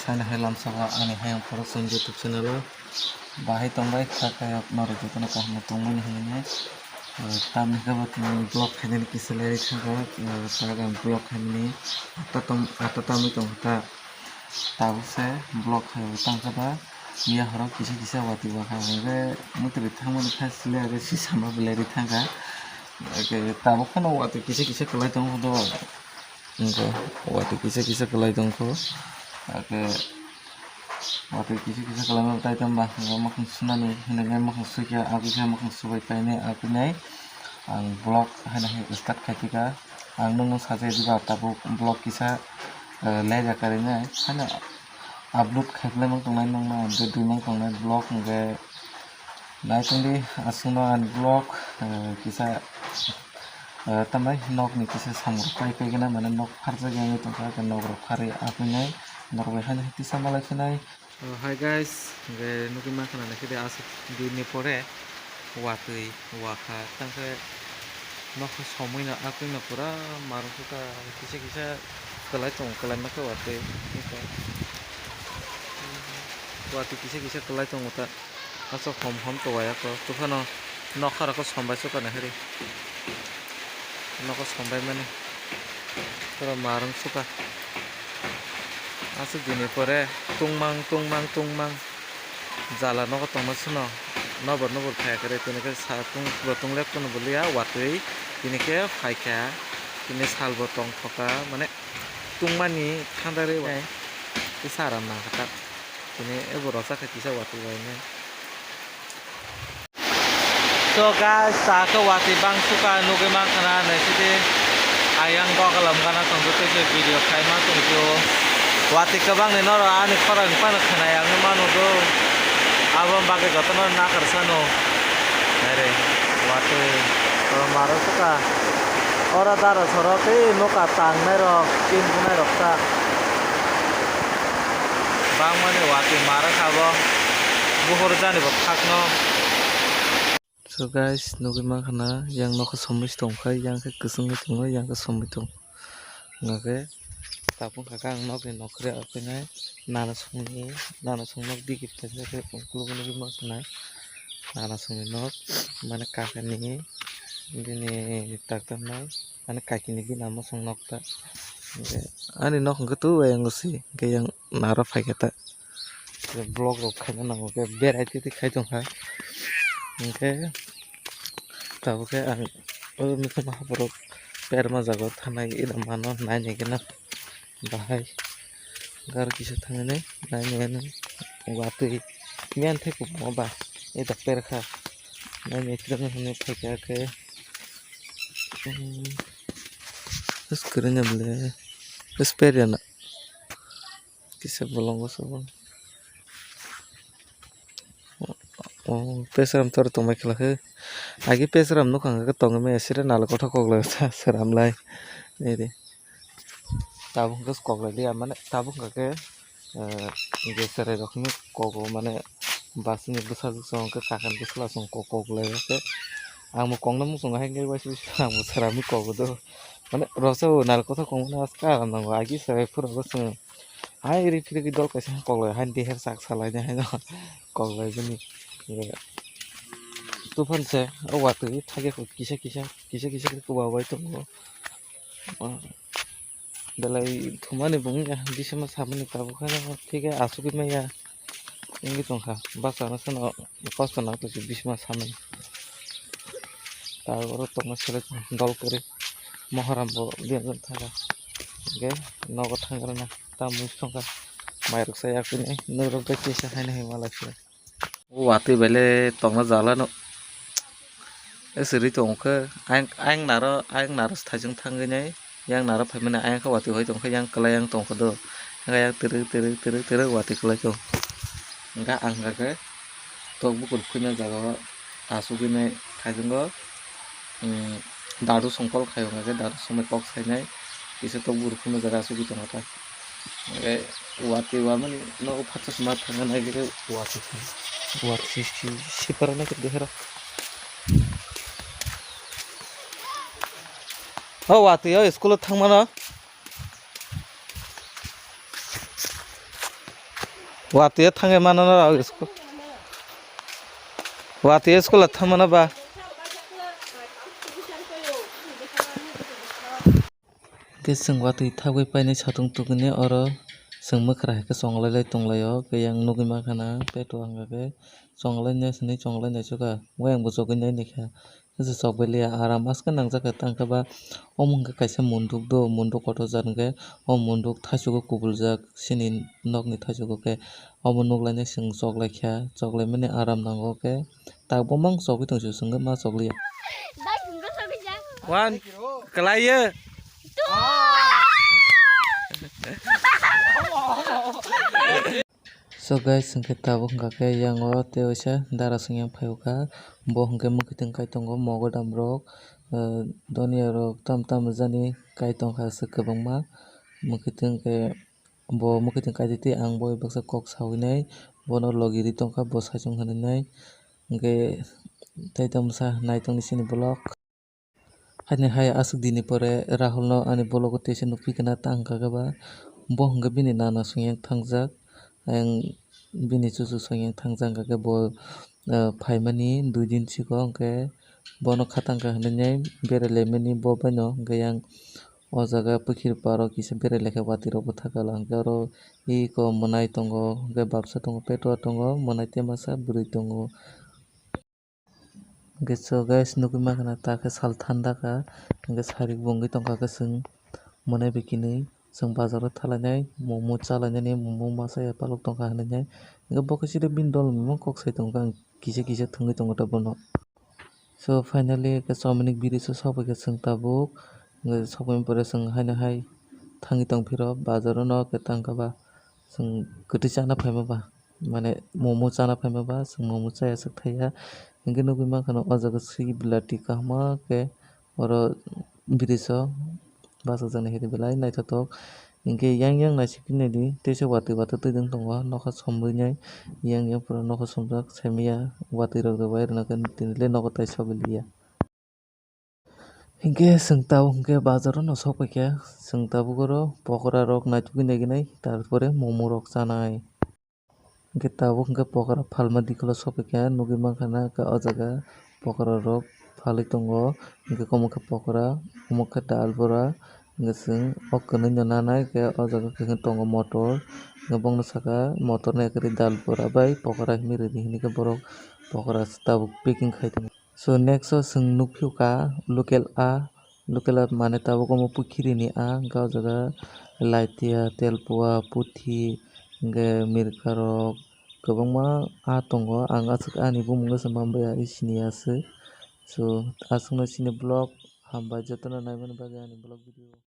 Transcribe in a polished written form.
haina hai lamsaka ani hayang production YouTube channel bahai tongbai khakaya noro jotona kahmo tongmani hingine tamni kabo tini blog khainani kisalari thaga saga blog khainani ata tamni tongta tabuse blog khayo tangkaba iya horok kisa kisa wati wa khabe mutri thamani khasile age sisama bilari thanga age tabo khano wati kisa kisa kalai tong do ingko wati kisa kisa kalai tong ko age wati kisa kisa kalai tai tamba makhang sunani hinai makhang sukya aku kha makhang subai paine aku nai ang blog hana start khatika ang nung sajai diba tabo blog kisa leja karina hana upload khaikle mang tongnai nang ma de mang tongnai blog nge naitungdi asuno an blog kisa tamai nok ni kisa samur pai pai gana mana nok kharja gang tongka ka nok ro khari apinai nok bai hana hiti samala khinai hi guys nge nuki ma khana khide asu dini pore watui wakha tangke nok somoi na apina pura maruka kisa kisa kalai tong kalai ma ka watui wati kisa kisa kalai tong uta aso hom to waya ko tufano nokhara ko sombai so kana heri noko sombai mane toro marung suka aso dini pore tungmang jala noko tongmasuno nobor khaya kare tinike sa tung lep kono bulia watui tinike phaikha tini salbo tong thoka mane tungmani thandare wai isaram na kata ini borok sakit bisa waktu lainnya. So guys, saat waktu bang suka nuge makna nasi ayang kau kalau makna tunggu tu video kaima tunggu waktu kebang ni noro ani korang pan kena yang mana tu abang bagai kata noro nak kersano. Nere waktu kalau marah suka orang darah soroti nuka tang nero kim punai rokta. Bang mane wati mara khabo buhor jani bo khakno. So guys nugi makhana yang nokho somis tongkhai yang ke kusung tongo yang ke somi tong ngake tapung khakang nok ni nokre apinai nana sungni dikit tase ke pungkulu nugi makhana nana sungni nok mane kakani dini taktan nai mane kakini gi nama sung nokta ani nok ngatu yang ngusi ke yang nara faikata blog rok khaina nango ke berai titi khaitong ha ke tabo ke ang mikha mahaborok perma jago thanai ina mano naini gena bahai gar kisa thangane naini watui mian theko moba eta perkha naini tirang hone faika ke skrinya bele esperiana kisa bolong sabang oh pesaram tor tongmai khela he agi pesaram no khanga ka tongme asira nal kotha kokla saram lai nere tabung kas kokla dia mane tabung ka ke gesare rokhni kogo mane basni busa song ka kakan busla song kokla ke ang mo kongna mo song hanger wasi ang mo sarami kogo do mane rosa nal kotha kongna aska nango agi sare pura basung hai ri phiri dol kaisa kokla han di her sak salai na ha kokla jeni tufan se awatu thage ko kisa ko babai to dalai thumani bungya disema samani tabu khana thike asuki maya ingi tongkha basa na sono kosto na to disema samani tar tongma sele dol kore moharambo bian thaga ge nogo thangrana ta mustongka mairuk saya kuni nurok ga kisa haina himalaksa wati bele tongna jala no esri tongkha ang naro sthajung thangnai yang naro phaimana ang ka wati hoi tongkha yang kala yang tongkha do yang tere wati kala tong nga anga ke tok bukul phina jaga asugi nai thajungo daru songkol khayo nga ke daru somai kok sainai kisa tok bukul phina jaga asugi tongata wati waman no phatas ma thangana ge wati si parana ke dehera oh wati yo school thangmana Wati thange mana na school. Wati school thamana ba. Keseng wati thagui paine satung tugune oro seng makhra ke songlai tonglayo ke yang nugi makana peto hanga ke songlai nya sini songlai nya suka wayang bo jogi nya nikha kese sokbeli aram aska nangjaka tangkaba omong kaisa munduk do munduk koto jarnge o munduk thasugo kubuljak sini nokni thasugo ke omo nuglai seng choklai kha choklai mani aram nango ke tak bomang chogui tongsu sengge ma chokliya wan kelaya So guys sengke tabo hingka ke yango teoisa dara sengyang phaioka bo hingke mwkhwtwng kai tongo mogodam rok doniya rok tam tam jani kai tongkha aswk kwbangma mwkhwtwng ke bo mwkhwtwng kaitwi twi ang boi baksa kok sawinai bono logi ri tongkha bo saichung hinui hingke tei tamsa naitongni sini blog haini hai aswk dini pore Rahul no ani blogo teisa nukpi kana tang kaga ba bo hingke bini nana sengyang thangjak ang bini chuchu sengyang thangjak hingka ke bo phaimani 2 din siko hingke bono khatangka hinui berailaimani bo baino hingke yang o jaga pukhir paro kisa berailaikha wati rok bwthakala hingke oro eko mwnai tongo hingke babsa tongo petwa tongo mwnai te masa bwrui tongo. Hingke so guys nugui mankha ta sal thanda ka hingke sarik bo wngui tongkha kwchwng mwnai bai kinui chwng bazar o thalainai momo chalainani momo masa palok tongkha hinui hingke bo khe bini dol mano kok sai tongkha ang kisa kisa thwngui tongo bono. So finally chomani ni bridge o sobaikha chwng tabuk hingke sobaini pore chwng haino hai thangui tongphiro bazar o no ke tangkaba chwng kwtui chana phaimaba mane momo chana phaimaba chwng momo chai aswk thaiya hingke nugui mankha o jaga swiggy bilati kahma ke oro bridge o bachajak hiri belai naithotok hingke yang naisik bini ni teisa watui twitung tongo nokha somrinai yang pura nokho somjak saimanya watui rok rwbai rwnak tini nogo tai sobiliya. Hingke chwng tabuk hingke bazar o no sokpaikha chwng tabuk oro pokora rok naitugui naigenai tar pore momo rok chanai hingke tabuk hingke pokora phalma dikolo sopaikha nugui mankha o jaga pokora rok phaalui tongo hingke omo khe pokora omo khe dal bora hingke chwng o kwnui no nanai ke o jaga kwkhwrang tongo motor bongni saka motor ni akarui dal bora bai pokora himui rwdi hinui borok pokora tabuk packing khai tongo. So next o chwng nukphio local a mane tabuk omo pukhiri ni hingke o jaga laitiya telpuya puthi hingke mirka rok kwbangma tongo ang aswk ani bumung ase mambaiya sini aswk so aswk no sini blog hambai jotono naimani bagui ani blog video.